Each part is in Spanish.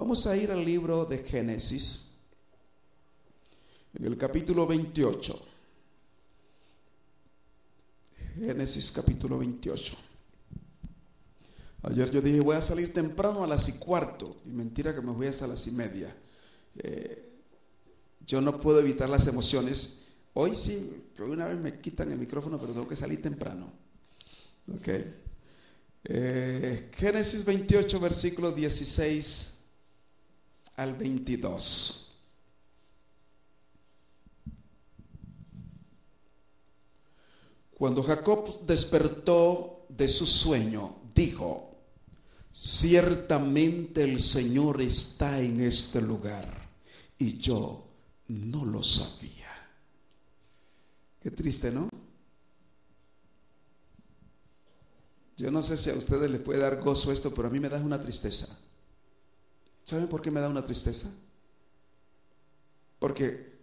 Vamos a ir al libro de Génesis, en el capítulo 28. Génesis capítulo 28. Ayer yo dije voy a salir temprano a las 1:15, y mentira que me voy hasta las 1:30. Yo no puedo evitar las emociones. Hoy sí, por una vez me quitan el micrófono, pero tengo que salir temprano. Ok. Génesis 28, versículos 16 al 22. Cuando Jacob despertó de su sueño, dijo: ciertamente el Señor está en este lugar, y yo no lo sabía. Qué triste, ¿no? Yo no sé si a ustedes les puede dar gozo esto, pero a mí me da una tristeza. ¿Saben por qué me da una tristeza? Porque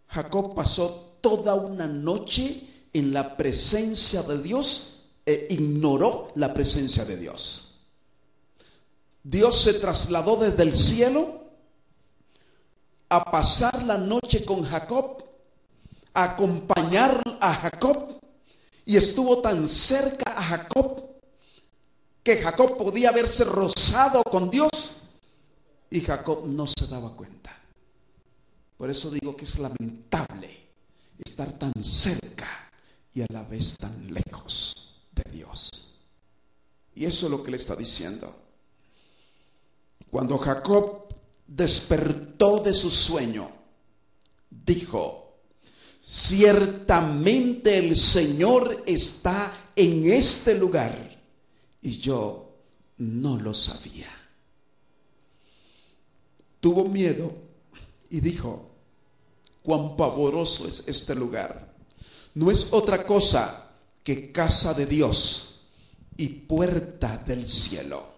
Jacob pasó toda una noche en la presencia de Dios e ignoró la presencia de Dios. Dios se trasladó desde el cielo a pasar la noche con Jacob, a acompañar a Jacob, y estuvo tan cerca a Jacob que Jacob podía haberse rozado con Dios y Jacob no se daba cuenta. Por eso digo que es lamentable estar tan cerca y a la vez tan lejos de Dios. Y eso es lo que le está diciendo. Cuando Jacob despertó de su sueño, dijo: ciertamente el Señor está en este lugar, y yo no lo sabía. Tuvo miedo y dijo: cuán pavoroso es este lugar. No es otra cosa que casa de Dios y puerta del cielo.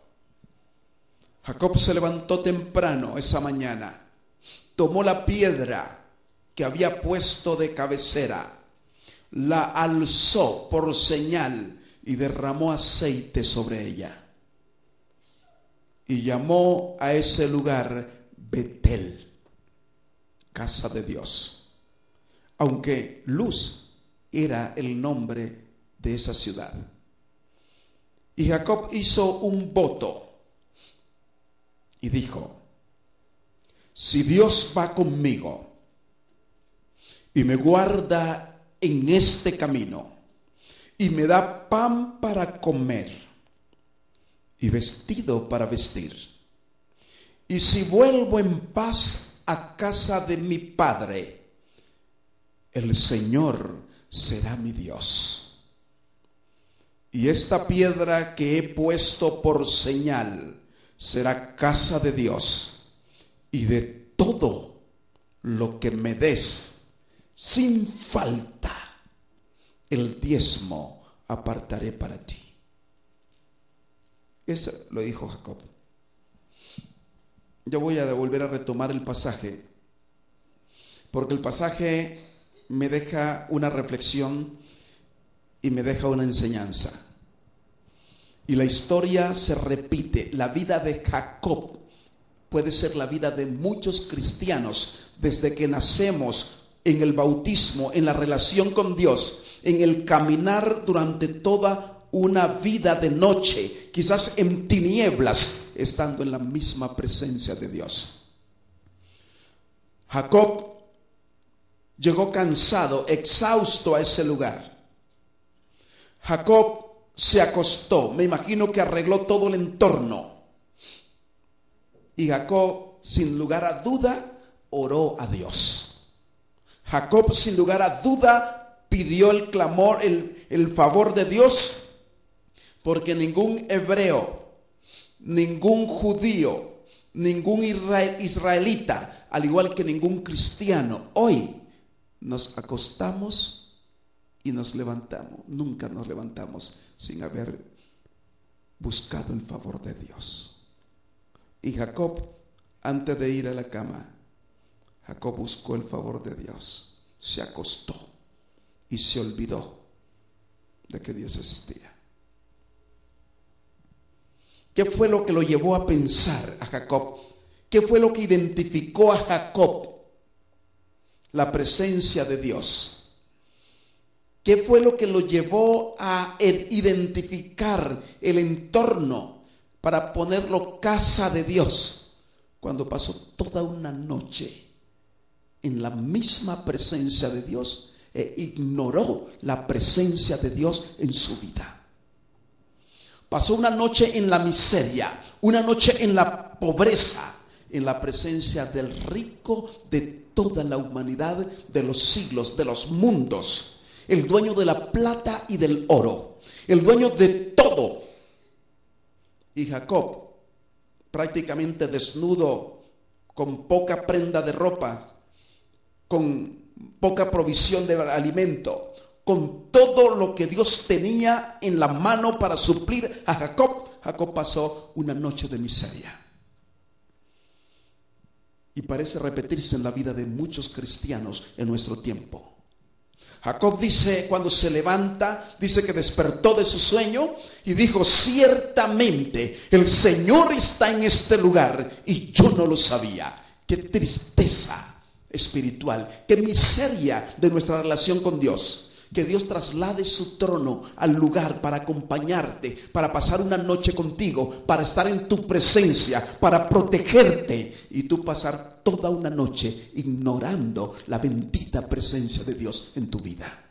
Jacob se levantó temprano esa mañana, tomó la piedra que había puesto de cabecera, la alzó por señal y derramó aceite sobre ella. Y llamó a ese lugar Betel, casa de Dios, aunque Luz era el nombre de esa ciudad. Y Jacob hizo un voto y dijo: si Dios va conmigo y me guarda en este camino y me da pan para comer y vestido para vestir, y si vuelvo en paz a casa de mi padre, el Señor será mi Dios. Y esta piedra que he puesto por señal será casa de Dios, y de todo lo que me des, sin falta, el diezmo apartaré para ti. Eso lo dijo Jacob. Yo voy a volver a retomar el pasaje, porque el pasaje me deja una reflexión y me deja una enseñanza. Y la historia se repite. La vida de Jacob puede ser la vida de muchos cristianos desde que nacemos, en el bautismo, en la relación con Dios, en el caminar durante toda una vida de noche, quizás en tinieblas, estando en la misma presencia de Dios. Jacob llegó cansado, exhausto a ese lugar. Jacob se acostó, me imagino que arregló todo el entorno. Y Jacob, sin lugar a duda, oró a Dios. Jacob, sin lugar a duda, pidió el clamor, el favor de Dios, porque ningún hebreo, ningún judío, ningún israelita, al igual que ningún cristiano, hoy nos acostamos y nos levantamos. Nunca nos levantamos sin haber buscado el favor de Dios. Y Jacob, antes de ir a la cama, Jacob buscó el favor de Dios, se acostó y se olvidó de que Dios existía. ¿Qué fue lo que lo llevó a pensar a Jacob ¿Qué fue lo que identificó a Jacob? La presencia de Dios. ¿Qué fue lo que lo llevó a identificar el entorno para ponerlo casa de Dios? Cuando pasó toda una noche en la misma presencia de Dios e ignoró la presencia de Dios en su vida. Pasó una noche en la miseria, una noche en la pobreza, en la presencia del rico de toda la humanidad, de los siglos, de los mundos, el dueño de la plata y del oro, el dueño de todo. Y Jacob, prácticamente desnudo, con poca prenda de ropa, con poca provisión de alimento, con todo lo que Dios tenía en la mano para suplir a Jacob, Jacob pasó una noche de miseria. Y parece repetirse en la vida de muchos cristianos en nuestro tiempo. Jacob dice, cuando se levanta, dice que despertó de su sueño y dijo: ciertamente el Señor está en este lugar y yo no lo sabía. Qué tristeza espiritual, qué miseria de nuestra relación con Dios. Que Dios traslade su trono al lugar para acompañarte, para pasar una noche contigo, para estar en tu presencia, para protegerte, y tú pasar toda una noche ignorando la bendita presencia de Dios en tu vida.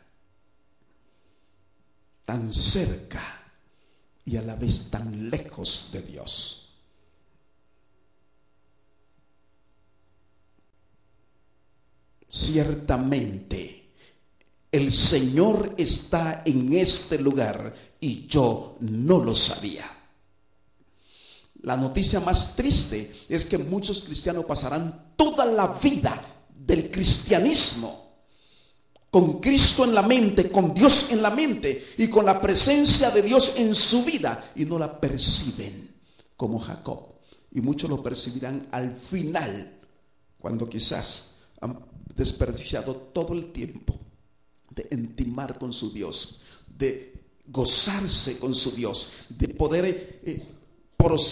Tan cerca y a la vez tan lejos de Dios. Ciertamente el Señor está en este lugar y yo no lo sabía. La noticia más triste es que muchos cristianos pasarán toda la vida del cristianismo con Cristo en la mente, con Dios en la mente y con la presencia de Dios en su vida, y no la perciben como Jacob. Y muchos lo percibirán al final, cuando quizás han desperdiciado todo el tiempo de intimar con su Dios, de gozarse con su Dios, de poder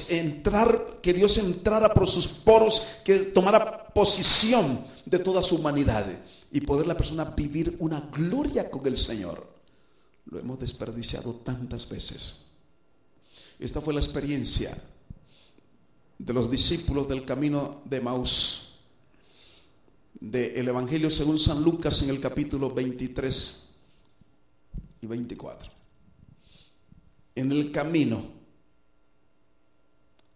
entrar, que Dios entrara por sus poros, que tomara posesión de toda su humanidad y poder la persona vivir una gloria con el Señor. Lo hemos desperdiciado tantas veces. Esta fue la experiencia de los discípulos del camino de Emaús, del Evangelio según San Lucas, en el capítulo 23 y 24. En el camino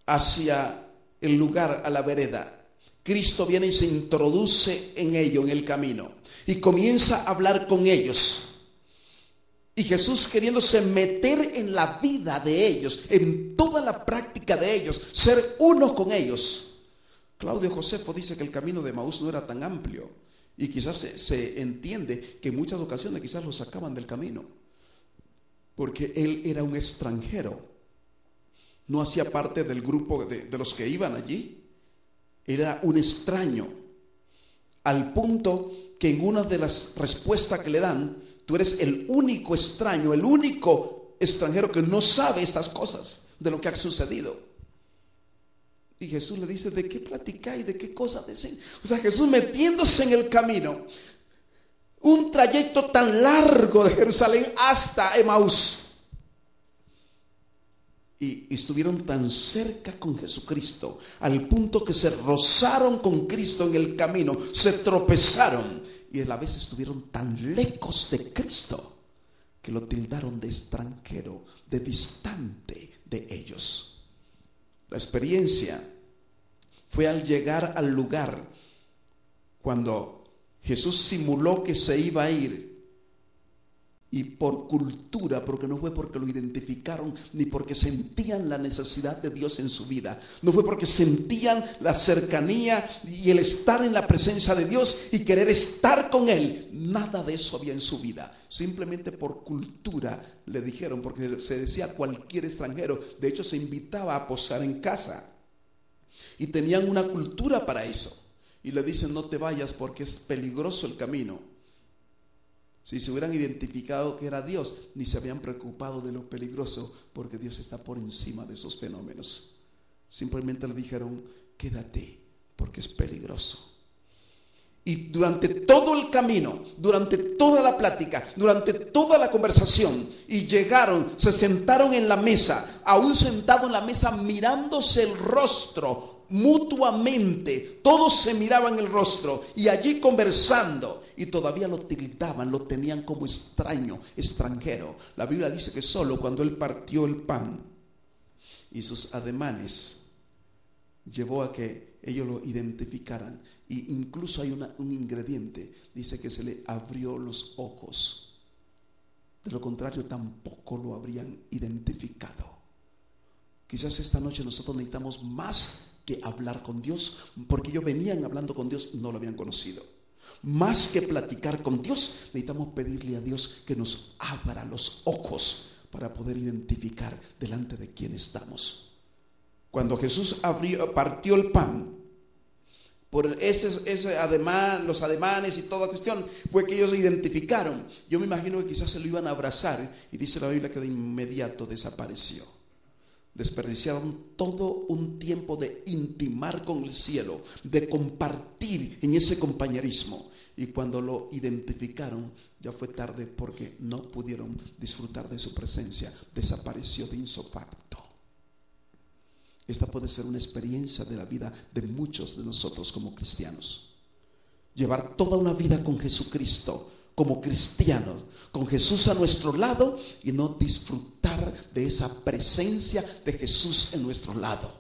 hacia el lugar, a la vereda, Cristo viene y se introduce en ello, en el camino, y comienza a hablar con ellos. Y Jesús, queriéndose meter en la vida de ellos, en toda la práctica de ellos, ser uno con ellos. Claudio Josefo dice que el camino de Emaús no era tan amplio, y quizás se entiende que en muchas ocasiones quizás lo sacaban del camino, porque él era un extranjero, no hacía parte del grupo de los que iban allí, era un extraño, al punto que en una de las respuestas que le dan, tú eres el único extraño, el único extranjero que no sabe estas cosas de lo que ha sucedido. Y Jesús le dice: ¿de qué platicáis? ¿De qué cosas decís? O sea, Jesús metiéndose en el camino, un trayecto tan largo de Jerusalén hasta Emaús. Y estuvieron tan cerca con Jesucristo, al punto que se rozaron con Cristo en el camino, se tropezaron, y a la vez estuvieron tan lejos de Cristo que lo tildaron de extranjero, de distante de ellos. La experiencia fue al llegar al lugar, cuando Jesús simuló que se iba a ir, y por cultura, porque no fue porque lo identificaron, ni porque sentían la necesidad de Dios en su vida, no fue porque sentían la cercanía y el estar en la presencia de Dios y querer estar con Él, nada de eso había en su vida. Simplemente por cultura le dijeron, porque se decía cualquier extranjero, de hecho se invitaba a posar en casa, y tenían una cultura para eso, y le dicen: no te vayas porque es peligroso el camino. Si se hubieran identificado que era Dios, ni se habían preocupado de lo peligroso, porque Dios está por encima de esos fenómenos. Simplemente le dijeron: quédate, porque es peligroso. Y durante todo el camino, durante toda la plática, durante toda la conversación, y llegaron, se sentaron en la mesa, aún sentado en la mesa mirándose el rostro mutuamente, todos se miraban el rostro y allí conversando, y todavía lo tildaban, lo tenían como extraño, extranjero. La Biblia dice que solo cuando él partió el pan y sus ademanes llevó a que ellos lo identificaran. Y incluso hay un ingrediente, dice que se le abrió los ojos. De lo contrario, tampoco lo habrían identificado. Quizás esta noche nosotros necesitamos más que hablar con Dios, porque ellos venían hablando con Dios y no lo habían conocido. Más que platicar con Dios, necesitamos pedirle a Dios que nos abra los ojos para poder identificar delante de quién estamos. Cuando Jesús partió el pan, por ese ademán, los ademanes y toda cuestión, fue que ellos lo identificaron. Yo me imagino que quizás se lo iban a abrazar, y dice la Biblia que de inmediato desapareció. Desperdiciaron todo un tiempo de intimar con el cielo, de compartir en ese compañerismo, y cuando lo identificaron ya fue tarde, porque no pudieron disfrutar de su presencia. Desapareció de insofacto. Esta puede ser una experiencia de la vida de muchos de nosotros como cristianos. Llevar toda una vida con Jesucristo, como cristianos, con Jesús a nuestro lado, y no disfrutar de esa presencia de Jesús en nuestro lado.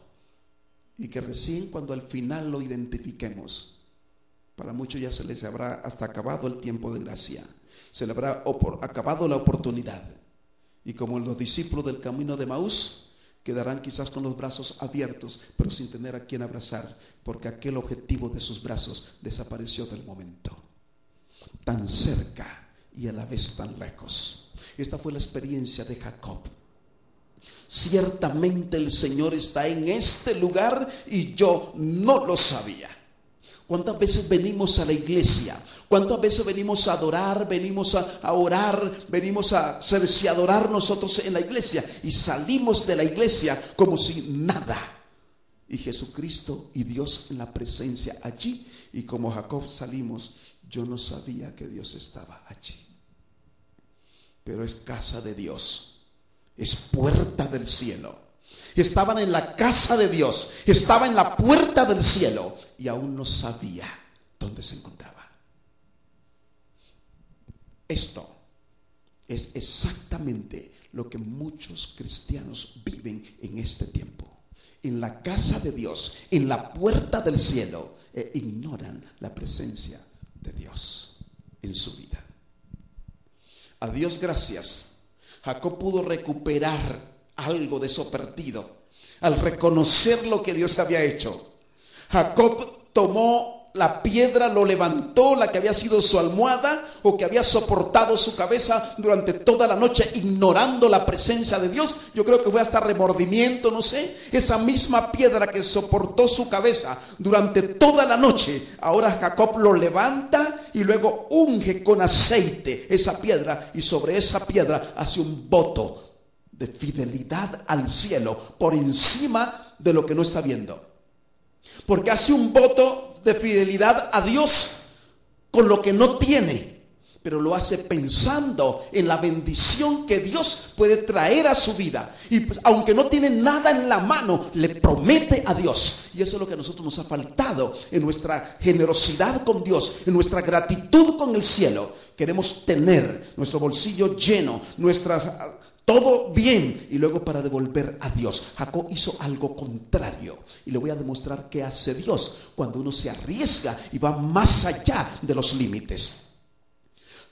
Y que recién cuando al final lo identifiquemos, para muchos ya se les habrá hasta acabado el tiempo de gracia, se le habrá acabado la oportunidad. Y como los discípulos del camino de Emaús, quedarán quizás con los brazos abiertos, pero sin tener a quien abrazar, porque aquel objetivo de sus brazos desapareció del momento. Tan cerca y a la vez tan lejos. Esta fue la experiencia de Jacob. Ciertamente el Señor está en este lugar y yo no lo sabía. ¿Cuántas veces venimos a la iglesia? ¿Cuántas veces venimos a adorar, venimos a orar, venimos a adorar nosotros en la iglesia, y salimos de la iglesia como si nada? Y Jesucristo y Dios en la presencia allí, y como Jacob salimos, yo no sabía que Dios estaba allí. Pero es casa de Dios, es puerta del cielo. Estaban en la casa de Dios, estaba en la puerta del cielo, y aún no sabía dónde se encontraba. Esto es exactamente lo que muchos cristianos viven en este tiempo. En la casa de Dios, en la puerta del cielo, e ignoran la presencia de Dios en su vida. A Dios gracias, Jacob pudo recuperar algo de eso perdido al reconocer lo que Dios había hecho. Jacob tomó la piedra, lo levantó, la que había sido su almohada o que había soportado su cabeza durante toda la noche, ignorando la presencia de Dios. Yo creo que fue hasta remordimiento, no sé. Esa misma piedra que soportó su cabeza durante toda la noche, ahora Jacob lo levanta y luego unge con aceite esa piedra, y sobre esa piedra hace un voto de fidelidad al cielo por encima de lo que no está viendo. Porque hace un voto de fidelidad a Dios con lo que no tiene, pero lo hace pensando en la bendición que Dios puede traer a su vida. Y pues, aunque no tiene nada en la mano, le promete a Dios. Y eso es lo que a nosotros nos ha faltado en nuestra generosidad con Dios, en nuestra gratitud con el cielo. Queremos tener nuestro bolsillo lleno, todo bien, y luego para devolver a Dios. Jacob hizo algo contrario, y le voy a demostrar qué hace Dios cuando uno se arriesga y va más allá de los límites.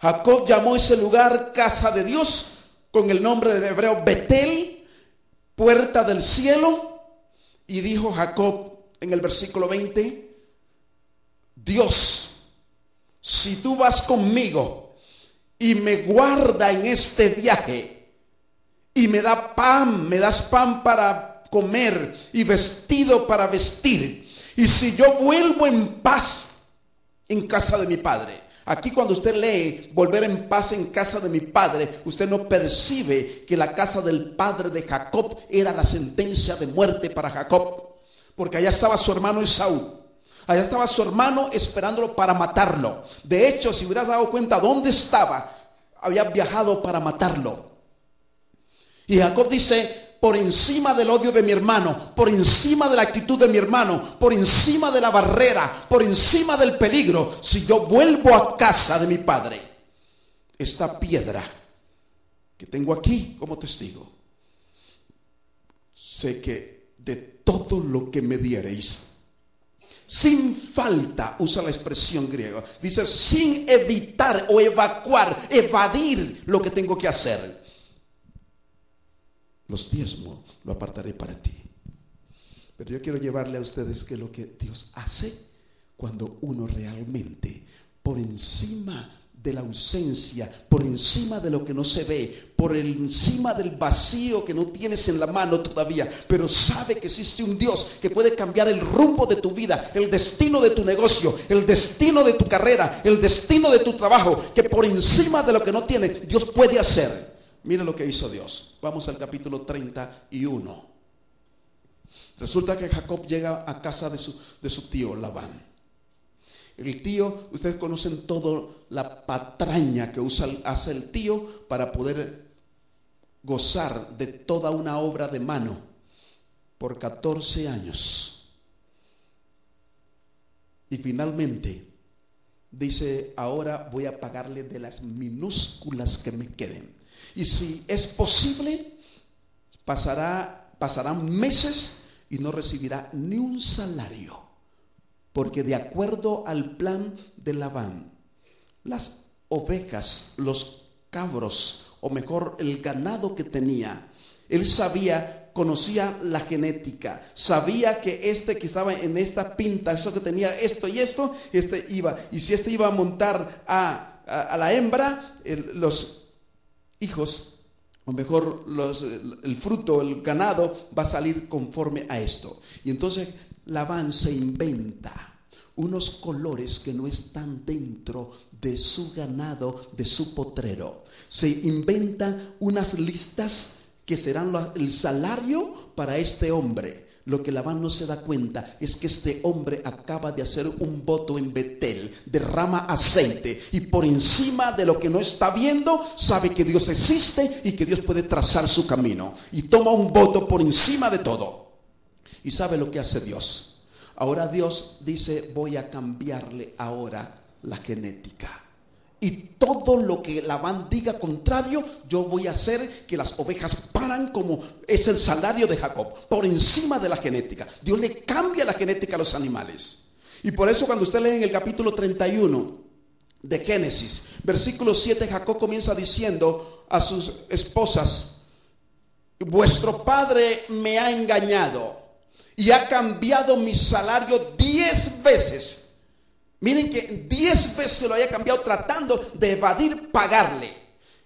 Jacob llamó ese lugar casa de Dios con el nombre de hebreo Betel, puerta del cielo, y dijo Jacob en el versículo 20: Dios, si tú vas conmigo y me guarda en este viaje, y me das pan para comer y vestido para vestir, y si yo vuelvo en paz en casa de mi padre. Aquí cuando usted lee volver en paz en casa de mi padre, usted no percibe que la casa del padre de Jacob era la sentencia de muerte para Jacob, porque allá estaba su hermano Esaú. Allá estaba su hermano esperándolo para matarlo. De hecho, si hubieras dado cuenta dónde estaba, había viajado para matarlo. Y Jacob dice: por encima del odio de mi hermano, por encima de la actitud de mi hermano, por encima de la barrera, por encima del peligro, si yo vuelvo a casa de mi padre, esta piedra que tengo aquí como testigo, sé que de todo lo que me diereis, sin falta, usa la expresión griega, dice sin evitar o evacuar, evadir lo que tengo que hacer, los diezmos lo apartaré para ti. Pero yo quiero llevarle a ustedes que lo que Dios hace cuando uno realmente, por encima de la ausencia, por encima de lo que no se ve, por encima del vacío que no tienes en la mano todavía, pero sabe que existe un Dios que puede cambiar el rumbo de tu vida, el destino de tu negocio, el destino de tu carrera, el destino de tu trabajo, que por encima de lo que no tiene, Dios puede hacer. Mira lo que hizo Dios. Vamos al capítulo 31. Resulta que Jacob llega a casa de su tío Labán. El tío, ustedes conocen todo la patraña que hace el tío para poder gozar de toda una obra de mano por 14 años. Y finalmente dice: ahora voy a pagarle de las minúsculas que me queden. Y si es posible, pasarán meses y no recibirá ni un salario, porque de acuerdo al plan de Labán, las ovejas, los cabros, o mejor el ganado que tenía, él conocía la genética, sabía que que estaba en esta pinta, eso que tenía esto y esto, y si iba a montar a la hembra, los hijos, o mejor el fruto, el ganado va a salir conforme a esto. Y entonces Labán se inventa unos colores que no están dentro de su ganado, de su potrero. Se inventa unas listas que serán el salario para este hombre. Lo que Labán no se da cuenta es que este hombre acaba de hacer un voto en Betel, derrama aceite, y por encima de lo que no está viendo, sabe que Dios existe y que Dios puede trazar su camino, y toma un voto por encima de todo. Y sabe lo que hace Dios. Ahora Dios dice: voy a cambiarle ahora la genética. Y todo lo que Labán diga contrario, yo voy a hacer que las ovejas paran, como es el salario de Jacob, por encima de la genética. Dios le cambia la genética a los animales. Y por eso cuando usted lee en el capítulo 31 de Génesis, versículo 7, Jacob comienza diciendo a sus esposas: vuestro padre me ha engañado y ha cambiado mi salario 10 veces. Miren que 10 veces lo había cambiado tratando de evadir pagarle.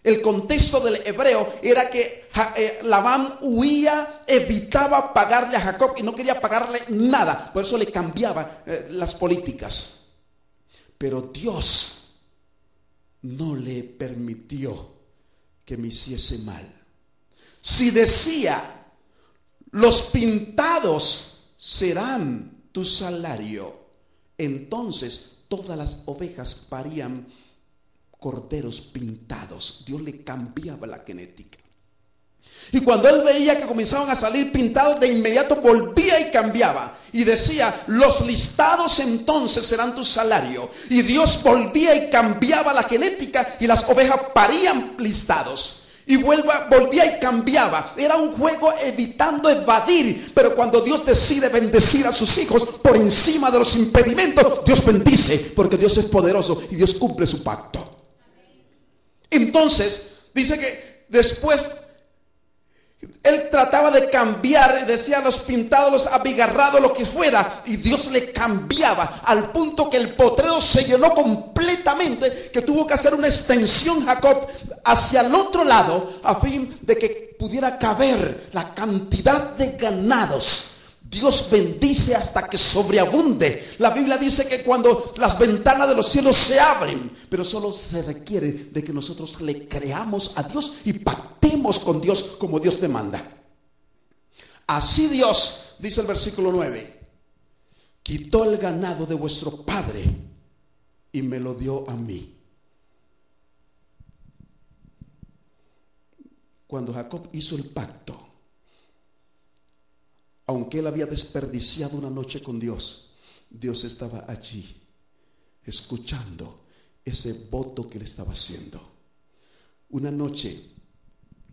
El contexto del hebreo era que Labán huía, evitaba pagarle a Jacob y no quería pagarle nada. Por eso le cambiaba las políticas. Pero Dios no le permitió que me hiciese mal. Si decía: los pintados serán tu salario, entonces todas las ovejas parían corderos pintados. Dios le cambiaba la genética. Y cuando él veía que comenzaban a salir pintados, de inmediato volvía y cambiaba. Y decía: los listados entonces serán tu salario. Y Dios volvía y cambiaba la genética y las ovejas parían listados. Y volvía y cambiaba. Era un juego evitando evadir. Pero cuando Dios decide bendecir a sus hijos por encima de los impedimentos, Dios bendice, porque Dios es poderoso y Dios cumple su pacto. Entonces dice que después él trataba de cambiar, decía: los pintados, los abigarrados, lo que fuera, y Dios le cambiaba, al punto que el potrero se llenó completamente, que tuvo que hacer una extensión Jacob hacia el otro lado, a fin de que pudiera caber la cantidad de ganados. Dios bendice hasta que sobreabunde. La Biblia dice que cuando las ventanas de los cielos se abren, pero solo se requiere de que nosotros le creamos a Dios y pactemos con Dios como Dios demanda. Así Dios, dice el versículo 9, quitó el ganado de vuestro padre y me lo dio a mí. Cuando Jacob hizo el pacto, aunque él había desperdiciado una noche con Dios, Dios estaba allí escuchando ese voto que le estaba haciendo. Una noche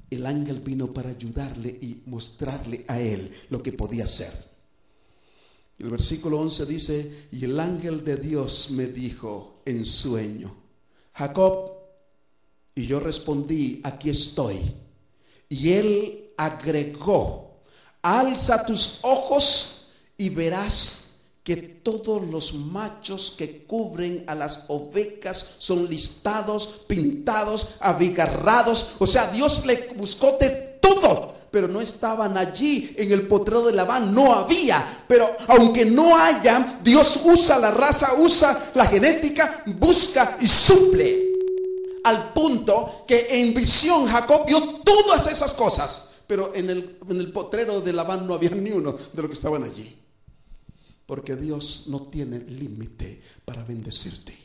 el ángel vino para ayudarle y mostrarle a él lo que podía hacer. El versículo 11 dice: y el ángel de Dios me dijo en sueño, Jacob. Y yo respondí, aquí estoy. Y él agregó, alza tus ojos y verás que todos los machos que cubren a las ovejas son listados, pintados, abigarrados. O sea, Dios le buscó de todo, pero no estaban allí en el potrero de Labán, no había. Pero aunque no haya, Dios usa la raza, usa la genética, busca y suple. Al punto que en visión Jacob vio todas esas cosas, pero en el potrero de Labán no había ni uno de los que estaban allí. Porque Dios no tiene límite para bendecirte.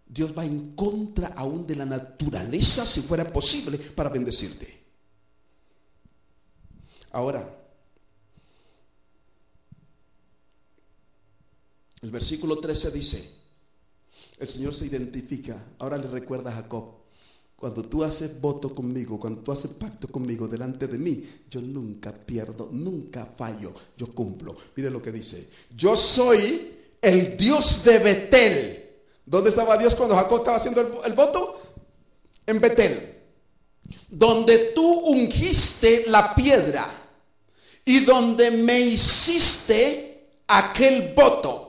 Dios va en contra aún de la naturaleza, si fuera posible, para bendecirte. Ahora, el versículo 13 dice, el Señor se identifica, ahora le recuerda a Jacob, cuando tú haces voto conmigo, cuando tú haces pacto conmigo delante de mí, yo nunca pierdo, nunca fallo, yo cumplo. Mire lo que dice, yo soy el Dios de Betel. ¿Dónde estaba Dios cuando Jacob estaba haciendo el voto? En Betel, donde tú ungiste la piedra y donde me hiciste aquel voto.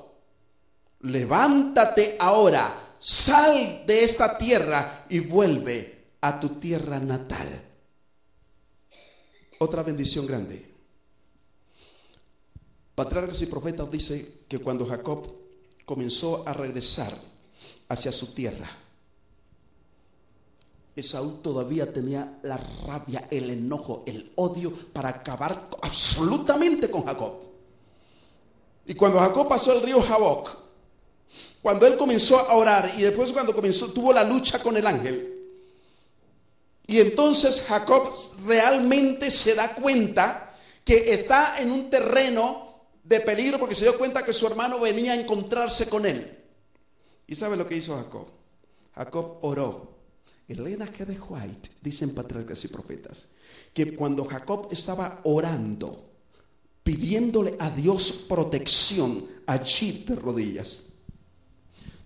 Levántate ahora, sal de esta tierra y vuelve a tu tierra natal. Otra bendición grande. Patriarcas y Profetas dice que cuando Jacob comenzó a regresar hacia su tierra, Esaú todavía tenía la rabia, el enojo, el odio para acabar absolutamente con Jacob. Y cuando Jacob pasó el río Jaboc, cuando él comenzó a orar y después cuando tuvo la lucha con el ángel, y entonces Jacob realmente se da cuenta que está en un terreno de peligro, porque se dio cuenta que su hermano venía a encontrarse con él. ¿Y sabe lo que hizo Jacob? Jacob oró. Elena G. de White dice en Patriarcas y Profetas que cuando Jacob estaba orando, pidiéndole a Dios protección allí de rodillas,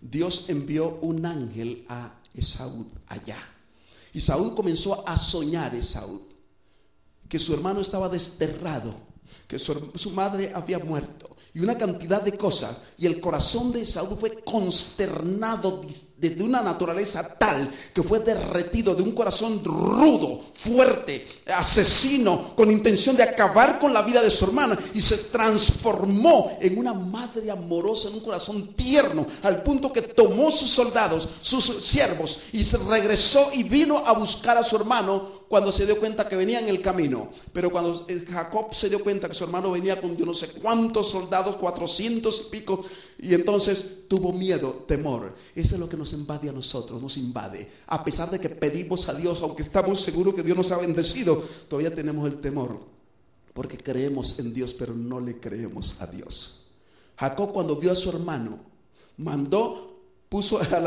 Dios envió un ángel a Esaú allá. Y Saúl comenzó a soñar, Esaú, que su hermano estaba desterrado, que su madre había muerto y una cantidad de cosas. Y el corazón de Esaú fue consternado de una naturaleza tal que fue derretido, de un corazón rudo, fuerte, asesino, con intención de acabar con la vida de su hermana, y se transformó en una madre amorosa, en un corazón tierno, al punto que tomó sus soldados, sus siervos, y se regresó y vino a buscar a su hermano cuando se dio cuenta que venía en el camino. Pero cuando Jacob se dio cuenta que su hermano venía con yo no sé cuántos soldados, 400 y pico, y entonces tuvo miedo, temor. Eso es lo que nos invade a nosotros, nos invade. A pesar de que pedimos a Dios, aunque estamos seguros que Dios nos ha bendecido, todavía tenemos el temor, porque creemos en Dios, pero no le creemos a Dios. Jacob, cuando vio a su hermano, puso a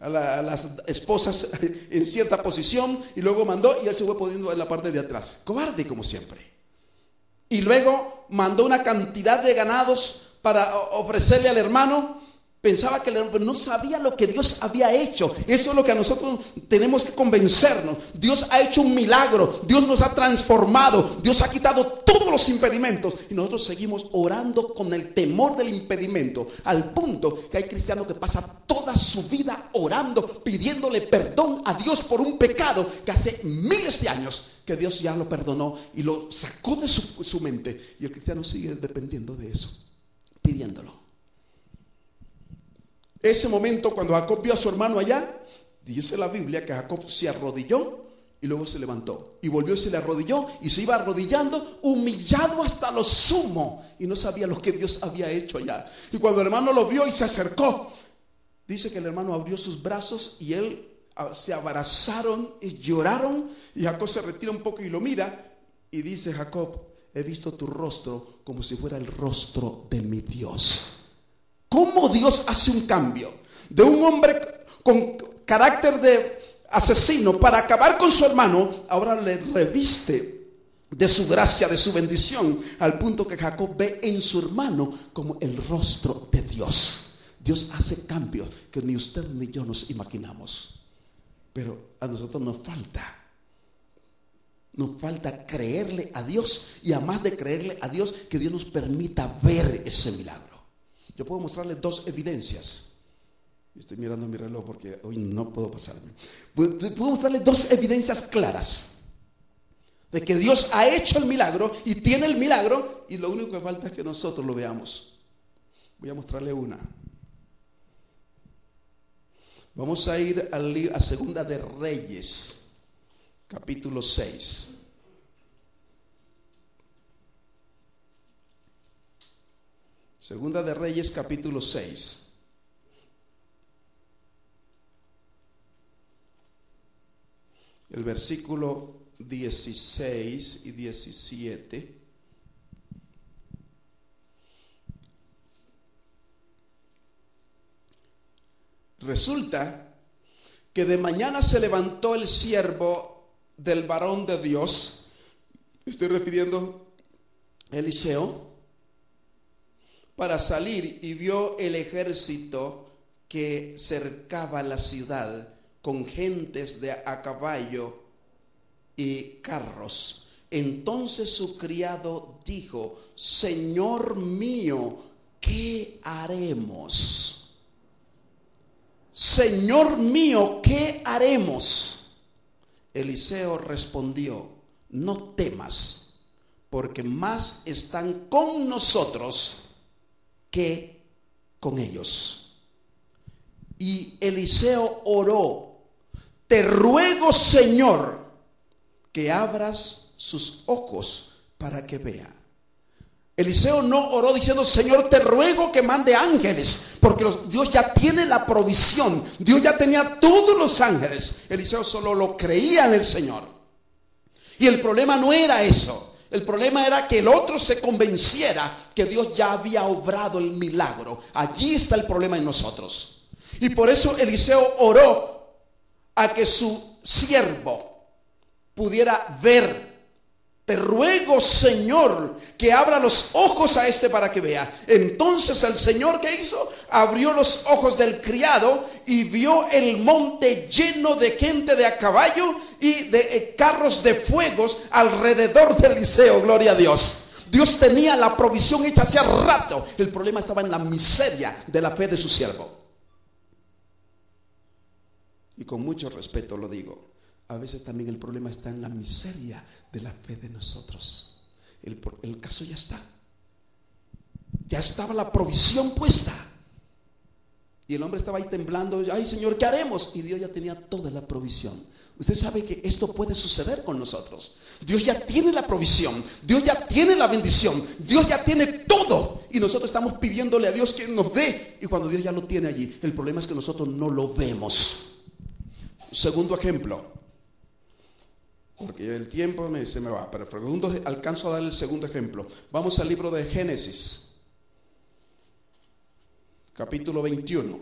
las esposas en cierta posición, y luego mandó, y él se fue poniendo en la parte de atrás, cobarde como siempre. Y luego mandó una cantidad de ganados para ofrecerle al hermano. Pensaba que no sabía lo que Dios había hecho. Eso es lo que a nosotros tenemos que convencernos. Dios ha hecho un milagro. Dios nos ha transformado. Dios ha quitado todos los impedimentos. Y nosotros seguimos orando con el temor del impedimento. Al punto que hay cristianos que pasan toda su vida orando, pidiéndole perdón a Dios por un pecado que hace miles de años que Dios ya lo perdonó y lo sacó de su mente. Y el cristiano sigue dependiendo de eso, pidiéndolo. Ese momento cuando Jacob vio a su hermano allá, dice la Biblia que Jacob se arrodilló y luego se levantó y volvió y se le arrodilló y se iba arrodillando, humillado hasta lo sumo, y no sabía lo que Dios había hecho allá. Y cuando el hermano lo vio y se acercó, dice que el hermano abrió sus brazos y él se abrazaron y lloraron, y Jacob se retira un poco y lo mira y dice: Jacob, he visto tu rostro como si fuera el rostro de mi Dios. ¿Cómo Dios hace un cambio de un hombre con carácter de asesino para acabar con su hermano? Ahora le reviste de su gracia, de su bendición, al punto que Jacob ve en su hermano como el rostro de Dios. Dios hace cambios que ni usted ni yo nos imaginamos, pero a nosotros nos falta creerle a Dios, y además de creerle a Dios, que Dios nos permita ver ese milagro. Yo puedo mostrarle dos evidencias. Estoy mirando mi reloj porque hoy no puedo pasarme. Puedo mostrarle dos evidencias claras de que Dios ha hecho el milagro y tiene el milagro, y lo único que falta es que nosotros lo veamos. Voy a mostrarle una. Vamos a ir a Segunda de Reyes, capítulo 6. Segunda de Reyes, capítulo 6. El versículo 16 y 17. Resulta que de mañana se levantó el siervo del varón de Dios, estoy refiriendo a Eliseo, para salir, y vio el ejército que cercaba la ciudad con gentes a caballo y carros. Entonces su criado dijo: Señor mío, ¿qué haremos? Señor mío, ¿qué haremos? Eliseo respondió: no temas, porque más están con nosotros que con ellos. Y Eliseo oró: te ruego, Señor, que abras sus ojos para que vea. Eliseo no oró diciendo: Señor, te ruego que mande ángeles, porque Dios ya tiene la provisión. Dios ya tenía todos los ángeles. Eliseo solo lo creía en el Señor. Y el problema no era eso. El problema era que el otro se convenciera que Dios ya había obrado el milagro. Allí está el problema en nosotros. Y por eso Eliseo oró a que su siervo pudiera ver. Te ruego, Señor, que abra los ojos a este para que vea. Entonces el Señor, ¿qué hizo? Abrió los ojos del criado y vio el monte lleno de gente de a caballo y de carros de fuegos alrededor de Eliseo. Gloria a Dios. Dios tenía la provisión hecha hace rato. El problema estaba en la miseria de la fe de su siervo. Y con mucho respeto lo digo, a veces también el problema está en la miseria de la fe de nosotros. El caso ya está. Ya estaba la provisión puesta. Y el hombre estaba ahí temblando. Ay, Señor, ¿qué haremos? Y Dios ya tenía toda la provisión. Usted sabe que esto puede suceder con nosotros. Dios ya tiene la provisión. Dios ya tiene la bendición. Dios ya tiene todo. Y nosotros estamos pidiéndole a Dios que nos dé. Y cuando Dios ya lo tiene allí, el problema es que nosotros no lo vemos. Segundo ejemplo. Porque el tiempo se me va, pero alcanzo a dar el segundo ejemplo. Vamos al libro de Génesis, capítulo 21.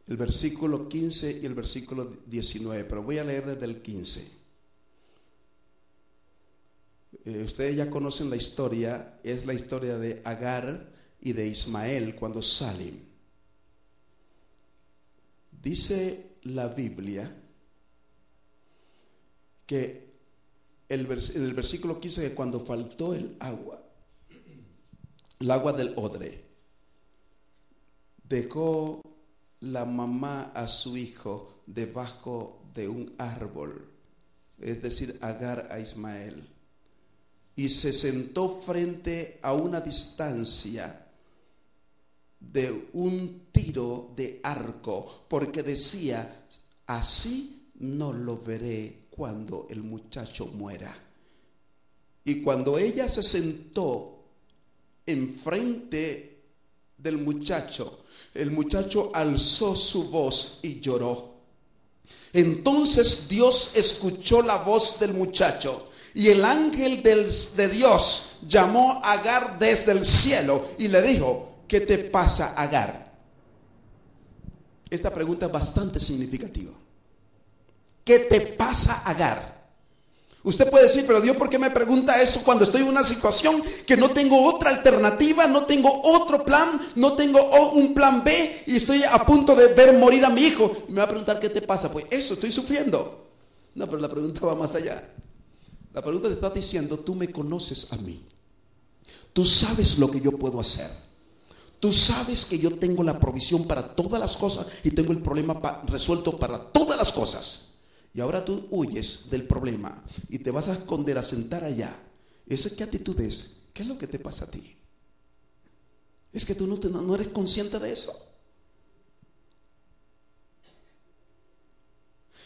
El versículo 15 y el versículo 19, pero voy a leer desde el 15. Ustedes ya conocen la historia, es la historia de Agar y de Ismael cuando salen. Dice la Biblia que en el versículo 15, que cuando faltó el agua del odre, dejó la mamá a su hijo debajo de un árbol, es decir, Agar a Ismael. y se sentó frente a una distancia de un tiro de arco, porque decía: así no lo veré cuando el muchacho muera. Y cuando ella se sentó enfrente del muchacho, el muchacho alzó su voz y lloró. Entonces Dios escuchó la voz del muchacho, y el ángel de Dios llamó a Agar desde el cielo y le dijo: ¿qué te pasa, Agar? Esta pregunta es bastante significativa. ¿Qué te pasa, Agar? Usted puede decir: pero Dios, ¿por qué me pregunta eso cuando estoy en una situación que no tengo otra alternativa, no tengo otro plan, no tengo un plan B y estoy a punto de ver morir a mi hijo? Me va a preguntar: ¿qué te pasa? Pues eso, estoy sufriendo. No, pero la pregunta va más allá. La pregunta te está diciendo: tú me conoces a mí, tú sabes lo que yo puedo hacer, tú sabes que yo tengo la provisión para todas las cosas y tengo el problema resuelto para todas las cosas. Y ahora tú huyes del problema y te vas a esconder, a sentar allá. ¿Esa qué actitud es? ¿Qué es lo que te pasa a ti? ¿Es que tú no eres consciente de eso?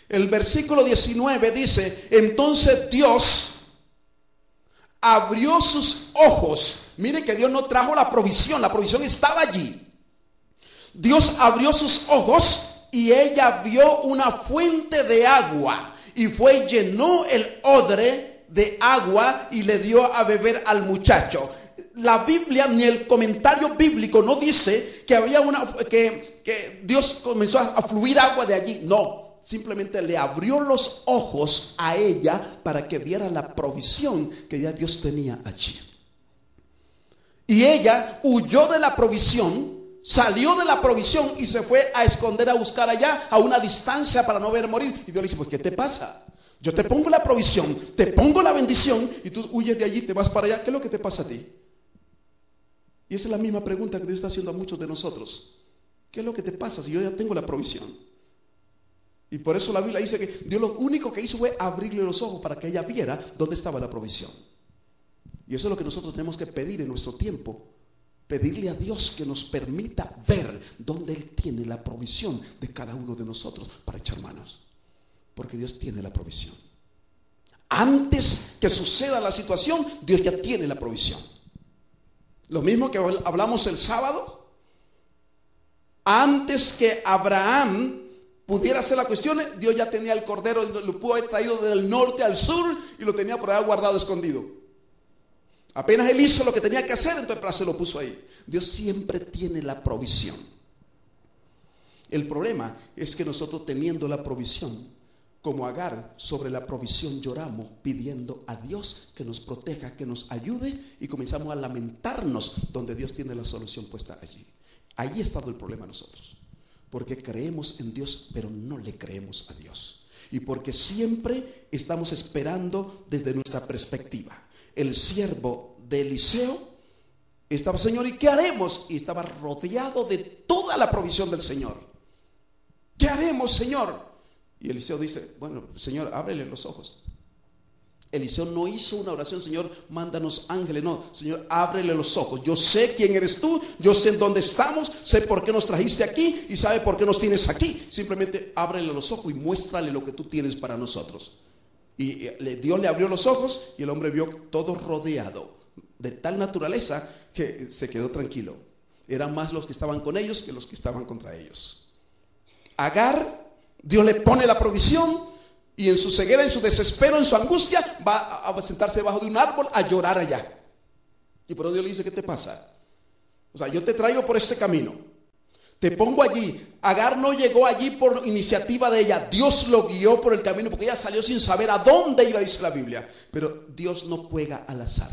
El versículo 19 dice: entonces Dios abrió sus ojos. Mire que Dios no trajo la provisión estaba allí. Dios abrió sus ojos y ella vio una fuente de agua, y fue y llenó el odre de agua y le dio a beber al muchacho. La Biblia ni el comentario bíblico no dice que había que Dios comenzó a fluir agua de allí. No, simplemente le abrió los ojos a ella para que viera la provisión que ya Dios tenía allí. Y ella huyó de la provisión, salió de la provisión y se fue a esconder, a buscar allá a una distancia para no ver morir. Y Dios le dice: pues ¿qué te pasa? Yo te pongo la provisión, te pongo la bendición y tú huyes de allí, te vas para allá. ¿Qué es lo que te pasa a ti? Y esa es la misma pregunta que Dios está haciendo a muchos de nosotros. ¿Qué es lo que te pasa si yo ya tengo la provisión? Y por eso la Biblia dice que Dios lo único que hizo fue abrirle los ojos para que ella viera dónde estaba la provisión. Y eso es lo que nosotros tenemos que pedir en nuestro tiempo. Pedirle a Dios que nos permita ver dónde Él tiene la provisión de cada uno de nosotros para echar manos. Porque Dios tiene la provisión. Antes que suceda la situación, Dios ya tiene la provisión. Lo mismo que hablamos el sábado. Antes que Abraham pudiera hacer la cuestión, Dios ya tenía el cordero, lo pudo haber traído del norte al sur y lo tenía por allá guardado, escondido. Apenas él hizo lo que tenía que hacer, entonces se lo puso ahí. Dios siempre tiene la provisión. El problema es que nosotros, teniendo la provisión, como Agar, sobre la provisión lloramos, pidiendo a Dios que nos proteja, que nos ayude, y comenzamos a lamentarnos donde Dios tiene la solución puesta allí. Ahí ha estado el problema nosotros, porque creemos en Dios pero no le creemos a Dios, y porque siempre estamos esperando desde nuestra perspectiva. El siervo de Eliseo estaba: Señor, ¿y qué haremos? Y estaba rodeado de toda la provisión del Señor. ¿Qué haremos, Señor? Y Eliseo dice: bueno, Señor, ábrele los ojos. Eliseo no hizo una oración: Señor, mándanos ángeles. No, Señor, ábrele los ojos. Yo sé quién eres tú, yo sé en dónde estamos, sé por qué nos trajiste aquí y sabe por qué nos tienes aquí. Simplemente ábrele los ojos y muéstrale lo que tú tienes para nosotros. Y Dios le abrió los ojos y el hombre vio todo rodeado de tal naturaleza que se quedó tranquilo. Eran más los que estaban con ellos que los que estaban contra ellos. Agar, Dios le pone la provisión y en su ceguera, en su desespero, en su angustia, va a sentarse debajo de un árbol a llorar allá. Y por eso Dios le dice: ¿qué te pasa? O sea, yo te traigo por este camino, te pongo allí. Agar no llegó allí por iniciativa de ella. Dios lo guió por el camino, porque ella salió sin saber a dónde iba, dice la Biblia. Pero Dios no juega al azar.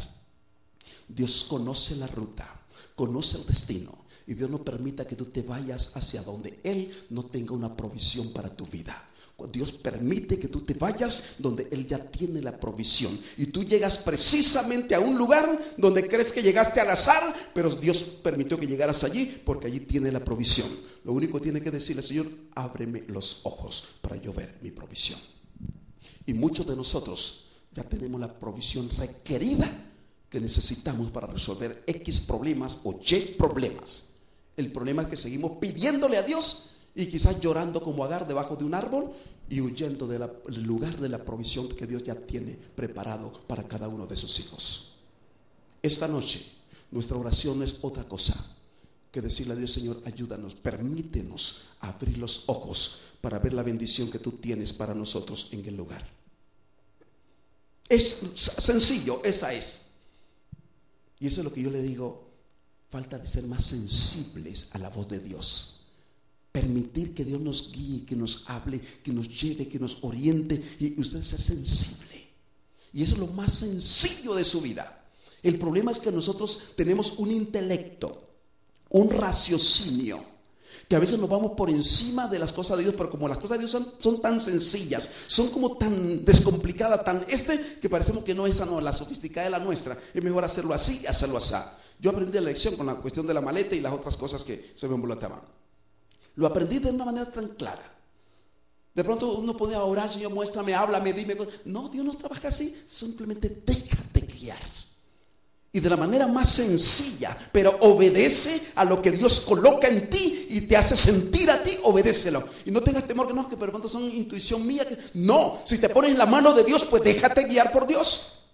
Dios conoce la ruta, conoce el destino. Y Dios no permita que tú te vayas hacia donde Él no tenga una provisión para tu vida. Dios permite que tú te vayas donde Él ya tiene la provisión. Y tú llegas precisamente a un lugar donde crees que llegaste al azar, pero Dios permitió que llegaras allí porque allí tiene la provisión. Lo único que tiene que decirle: Señor, ábreme los ojos para yo ver mi provisión. Y muchos de nosotros ya tenemos la provisión requerida que necesitamos para resolver X problemas o Y problemas. El problema es que seguimos pidiéndole a Dios y quizás llorando como Agar debajo de un árbol y huyendo del lugar de la provisión que Dios ya tiene preparado para cada uno de sus hijos. Esta noche nuestra oración no es otra cosa que decirle a Dios: Señor, ayúdanos, permítenos abrir los ojos para ver la bendición que tú tienes para nosotros en el lugar. Es sencillo, esa es. Y eso es lo que yo le digo: falta de ser más sensibles a la voz de Dios. Permitir que Dios nos guíe, que nos hable, que nos lleve, que nos oriente, y usted ser sensible. Y eso es lo más sencillo de su vida. El problema es que nosotros tenemos un intelecto, un raciocinio, que a veces nos vamos por encima de las cosas de Dios, pero como las cosas de Dios son tan sencillas, son como tan descomplicadas, que parecemos que no, esa no, la sofisticada es la nuestra, es mejor hacerlo así, hacerlo así. Yo aprendí la lección con la cuestión de la maleta y las otras cosas que se me embolataban. Lo aprendí de una manera tan clara. De pronto uno podía orar: Señor, muéstrame, háblame, dime. No, Dios no trabaja así, simplemente déjate guiar. Y de la manera más sencilla, pero obedece a lo que Dios coloca en ti y te hace sentir a ti, obedécelo. Y no tengas temor que no, que de pronto son intuición mía. No, si te pones en la mano de Dios, pues déjate guiar por Dios.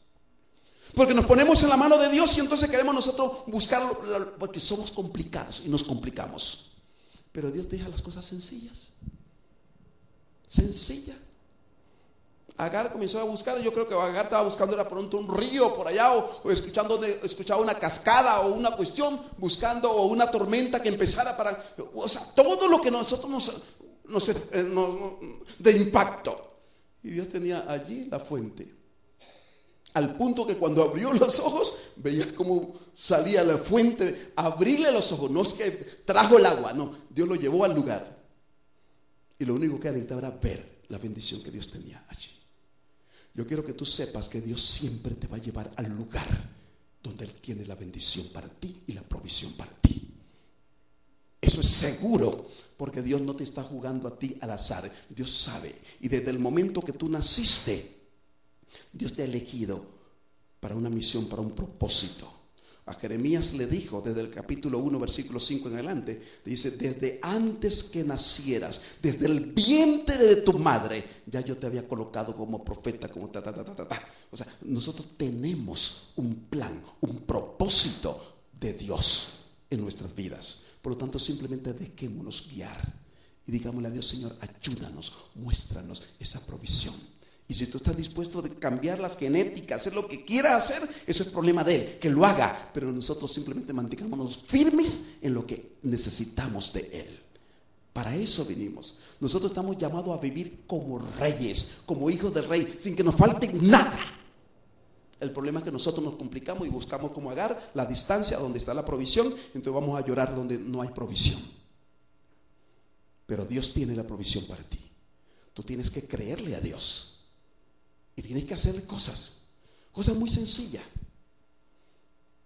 Porque nos ponemos en la mano de Dios y entonces queremos nosotros buscarlo, porque somos complicados y nos complicamos. Pero Dios deja las cosas sencillas. Sencilla. Agar comenzó a buscar, yo creo que Agar estaba buscando era pronto un río por allá, o escuchaba una cascada o una cuestión, buscando, o una tormenta que empezara o sea, todo lo que nosotros nos de impacto. Y Dios tenía allí la fuente. Al punto que cuando abrió los ojos, veía cómo salía la fuente. Abrirle los ojos, no es que trajo el agua, no, Dios lo llevó al lugar. Y lo único que necesitaba era ver la bendición que Dios tenía allí. Yo quiero que tú sepas que Dios siempre te va a llevar al lugar donde Él tiene la bendición para ti y la provisión para ti. Eso es seguro, porque Dios no te está jugando a ti al azar. Dios sabe, y desde el momento que tú naciste, Dios te ha elegido para una misión, para un propósito. A Jeremías le dijo, desde el capítulo 1, versículo 5 en adelante, dice: desde antes que nacieras, desde el vientre de tu madre, ya yo te había colocado como profeta, como ta. O sea, nosotros tenemos un plan, un propósito de Dios en nuestras vidas. Por lo tanto, simplemente dejémonos guiar y digámosle a Dios: Señor, ayúdanos, muéstranos esa provisión. Y si tú estás dispuesto a cambiar las genéticas, hacer lo que quiera hacer, eso es problema de Él, que lo haga. Pero nosotros simplemente mantengámonos firmes en lo que necesitamos de Él. Para eso vinimos. Nosotros estamos llamados a vivir como reyes, como hijos del rey, sin que nos falte nada. El problema es que nosotros nos complicamos y buscamos como Agar la distancia donde está la provisión, entonces vamos a llorar donde no hay provisión. Pero Dios tiene la provisión para ti. Tú tienes que creerle a Dios. Y tienes que hacerle cosas muy sencillas.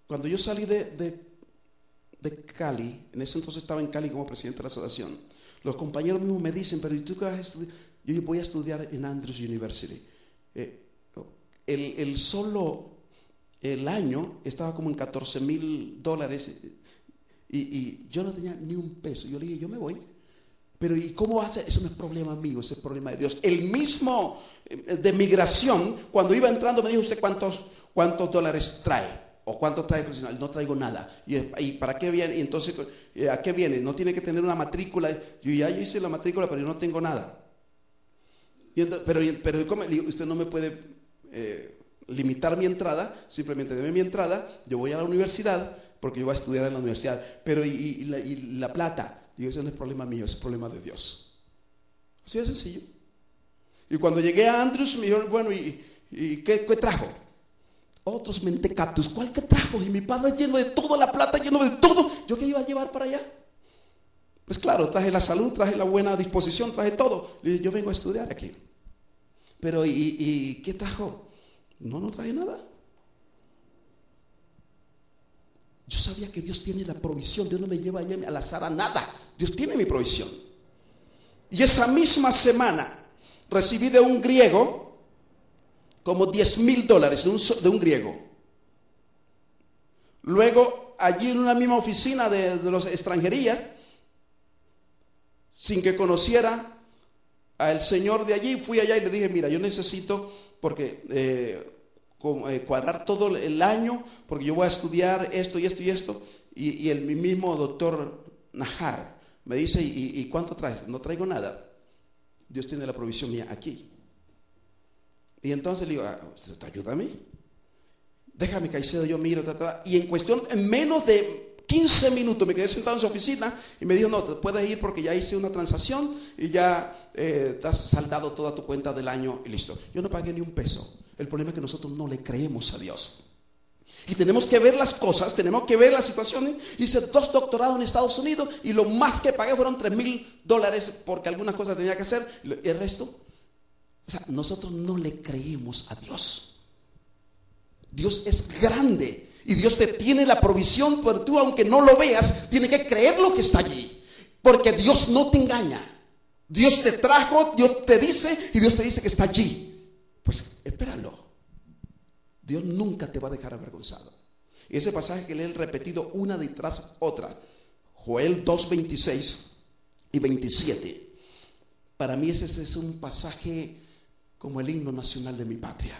Cuando yo salí de Cali, en ese entonces estaba en Cali como presidente de la asociación, los compañeros mismos me dicen: pero ¿y tú qué vas a estudiar? Yo voy a estudiar en Andrews University. El año estaba como en $14,000 y yo no tenía ni un peso. Yo le dije: yo me voy. Pero ¿y cómo hace? Eso no es problema mío, ese es problema de Dios. El mismo de migración, cuando iba entrando, me dijo: ¿usted cuántos dólares trae? ¿O cuánto trae? No traigo nada. ¿Y para qué viene? Y entonces, ¿a qué viene? No tiene que tener una matrícula. Yo hice la matrícula, pero yo no tengo nada. Pero ¿cómo? Le digo: usted no me puede limitar mi entrada, simplemente deme mi entrada, yo voy a la universidad, porque yo voy a estudiar en la universidad. Pero ¿y la plata? Y ese no es problema mío, es problema de Dios. Así de sencillo. Y cuando llegué a Andrews me dijeron: bueno, ¿y qué trajo? Otros mentecatos. ¿Cuál que trajo? Y mi padre lleno de toda la plata, lleno de todo. ¿Yo qué iba a llevar para allá? Pues claro, traje la salud, traje la buena disposición, traje todo. Le dije: yo vengo a estudiar aquí. Pero ¿y qué trajo? No traje nada. Yo sabía que Dios tiene la provisión. Dios no me lleva al azar a nada. Dios tiene mi provisión. Y esa misma semana recibí de un griego como $10,000 de un griego. Luego, allí en una misma oficina de los extranjería, sin que conociera al señor de allí, fui allá y le dije, mira, yo necesito, porque cuadrar todo el año, porque yo voy a estudiar esto y esto y esto, y el mismo doctor Najar me dice, ¿y cuánto traes? No traigo nada. Dios tiene la provisión mía aquí. Y entonces le digo, ayúdame, déjame Caicedo, yo miro, y en cuestión, en menos de 15 minutos me quedé sentado en su oficina y me dijo, no, te puedes ir porque ya hice una transacción y ya te has saldado toda tu cuenta del año y listo. Yo no pagué ni un peso. El problema es que nosotros no le creemos a Dios. Y tenemos que ver las cosas, tenemos que ver las situaciones. Hice 2 doctorados en Estados Unidos y lo más que pagué fueron $3,000 porque algunas cosas tenía que hacer. Y el resto, o sea, nosotros no le creemos a Dios. Dios es grande y Dios te tiene la provisión, pero tú, aunque no lo veas, tienes que creer lo que está allí, porque Dios no te engaña. Dios te trajo, Dios te dice y Dios te dice que está allí. Pues espéralo. Dios nunca te va a dejar avergonzado. Y ese pasaje que lee repetido una detrás otra, Joel 2:26 y 27, para mí ese es un pasaje como el himno nacional de mi patria.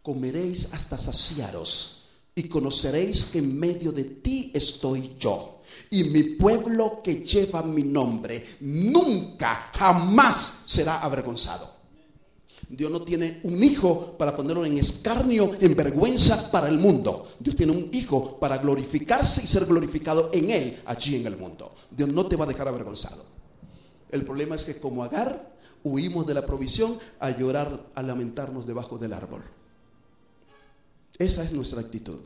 Comeréis hasta saciaros y conoceréis que en medio de ti estoy yo, y mi pueblo que lleva mi nombre nunca, jamás será avergonzado. Dios no tiene un hijo para ponerlo en escarnio, en vergüenza para el mundo. Dios tiene un hijo para glorificarse y ser glorificado en él, allí en el mundo. Dios no te va a dejar avergonzado. El problema es que como Agar huimos de la provisión a llorar, a lamentarnos debajo del árbol. Esa es nuestra actitud.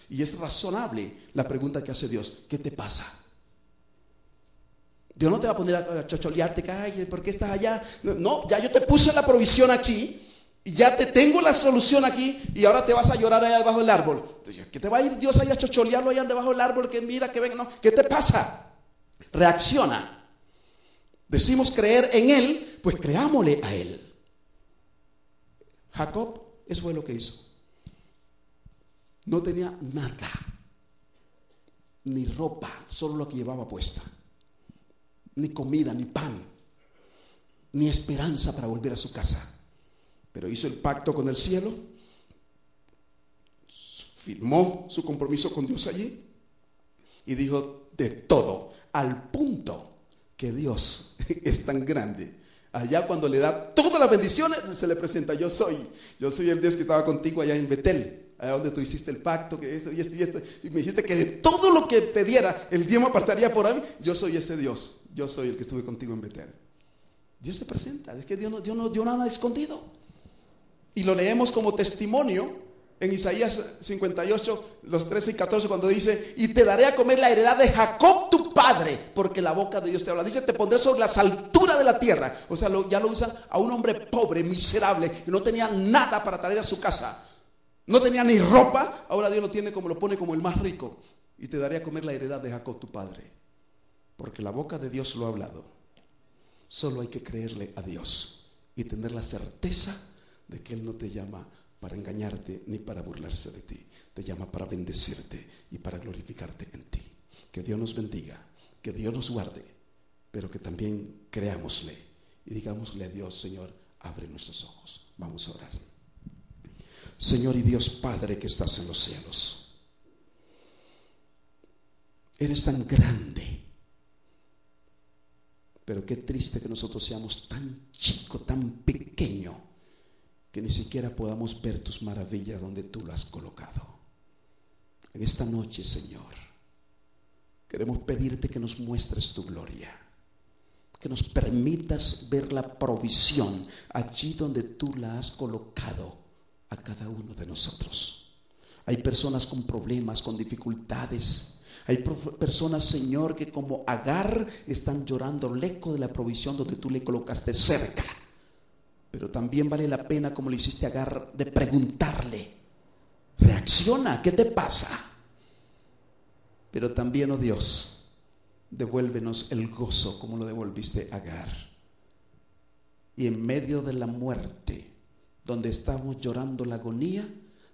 Y es razonable la pregunta que hace Dios: ¿qué te pasa? Dios no te va a poner a chocholearte, ay, ¿por qué estás allá? No, ya yo te puse la provisión aquí y ya te tengo la solución aquí, y ahora te vas a llorar allá debajo del árbol. Entonces, ¿qué te va a ir Dios allá a chocholearlo allá debajo del árbol? Que mira, que venga, no, ¿qué te pasa? Reacciona. Decimos creer en Él, pues creámosle a Él. Jacob, eso fue lo que hizo. No tenía nada, ni ropa, solo lo que llevaba puesta, ni comida, ni pan, ni esperanza para volver a su casa. Pero hizo el pacto con el cielo, firmó su compromiso con Dios allí y dijo de todo, al punto que Dios es tan grande. Allá cuando le da todas las bendiciones, se le presenta: yo soy el Dios que estaba contigo allá en Betel, allá donde tú hiciste el pacto, que esto y esto y esto, y me dijiste que de todo lo que te diera, el diezmo apartaría por mí. Yo soy ese Dios, yo soy el que estuve contigo en Betel. Dios se presenta, es que Dios no dio nada escondido. Y lo leemos como testimonio en Isaías 58, los 13 y 14, cuando dice: y te daré a comer la heredad de Jacob tu padre, porque la boca de Dios te habla. Dice: te pondré sobre las alturas de la tierra. O sea, ya lo usa a un hombre pobre, miserable, que no tenía nada para traer a su casa. No tenía ni ropa. Ahora Dios lo tiene como, lo pone como el más rico. Y te daré a comer la heredad de Jacob tu padre, porque la boca de Dios lo ha hablado. Solo hay que creerle a Dios y tener la certeza de que Él no te llama para engañarte ni para burlarse de ti. Te llama para bendecirte y para glorificarte en ti. Que Dios nos bendiga, que Dios nos guarde, pero que también creámosle y digámosle a Dios: Señor, abre nuestros ojos. Vamos a orar. Señor y Dios Padre que estás en los cielos, eres tan grande, pero qué triste que nosotros seamos tan chicos, tan pequeños, que ni siquiera podamos ver tus maravillas donde tú las has colocado. En esta noche, Señor, queremos pedirte que nos muestres tu gloria, que nos permitas ver la provisión allí donde tú la has colocado a cada uno de nosotros. Hay personas con problemas, con dificultades. Hay personas, Señor, que como Agar están llorando lejos de la provisión donde tú le colocaste cerca. Pero también vale la pena, como le hiciste a Agar, de preguntarle: reacciona, ¿qué te pasa? Pero también, oh Dios, devuélvenos el gozo como lo devolviste a Agar. Y en medio de la muerte, donde estamos llorando la agonía,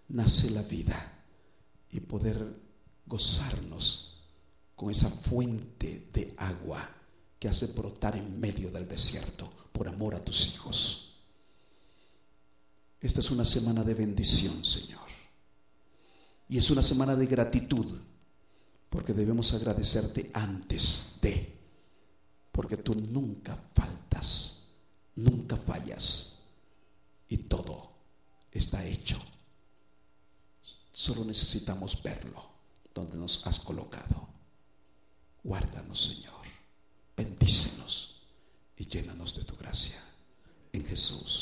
nace la vida. y poder gozarnos con esa fuente de agua que hace brotar en medio del desierto por amor a tus hijos. Esta es una semana de bendición, Señor, y es una semana de gratitud, porque debemos agradecerte antes de, porque tú nunca faltas, nunca fallas, y todo está hecho. Solo necesitamos verlo donde nos has colocado. Guárdanos, Señor, bendícenos y llénanos de tu gracia. En Jesús.